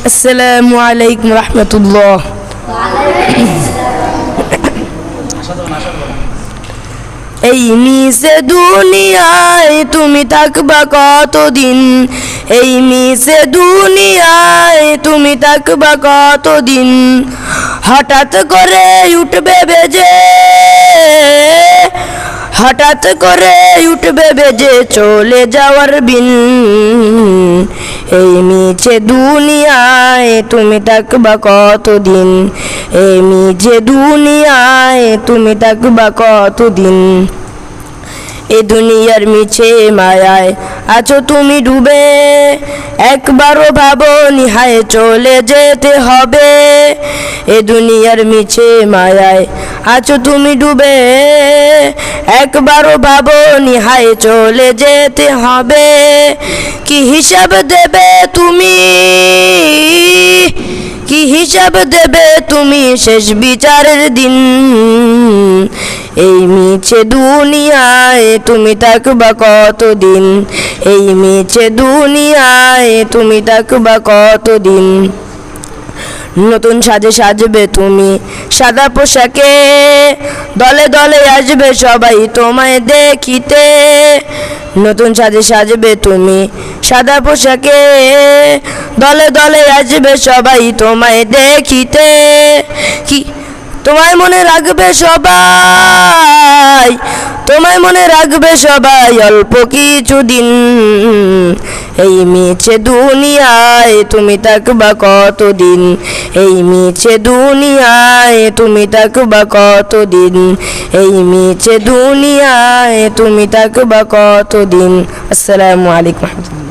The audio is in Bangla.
আসসালামু আলাইকুম রহমতুল্লাহ। এই মিশে দুনিয়ায় তুমি থাকবা কতদিন, এই মিশে দুনিয়ায় তুমি থাকবা কতদিন, হঠাৎ করে উঠবে বেজে, হঠাৎ করে উঠবে বেজে চলে যাওয়ার বিন। এই মিছে দুনিয়ায় তুমি থাকবা কতদিন, এই মিছে দুনিয়ায় তুমি থাকবা কতদিন। এ দুনিয়ার মিছে মায়ায় আছো তুমি ডুবে, একবারও ভাবো নিহায় চলে যেতে হবে। এ দুনিয়ার মিছে মায়ায় আছো তুমি ডুবে, একবারও ভাবো নিহায় চলে যেতে হবে। কি হিসাব দেবে তুমি, কি হিসাব দেবে তুমি শেষ বিচারের দিন। এই মিছে দুনিয়ায় তুমি থাকবা কতদিন, এই মিছে দুনিয়ায় তুমি থাকবা কতদিন। নতুন সাজে সাজবে তুমি সাদা পোশাকে, দলে দলে আসবে সবাই তোমায় দেখিতে। নতুন সাজে সাজবে তুমি সাদা পোশাকে, দলে দলে আসবে সবাই তোমায় দেখিতে। কি তোমায় মনে রাখবে সবাই, তোমায় মনে রাখবে সবাই অল্প কিছুদিন। এই মিছে দুনিয়ায় তুমি থাকবা কতদিন, এই মিছে দুনিয়ায় তুমি থাকবা কতদিন, এই মিছে দুনিয়ায় তুমি থাকবা কতদিন। আসসালামু আলাইকুম।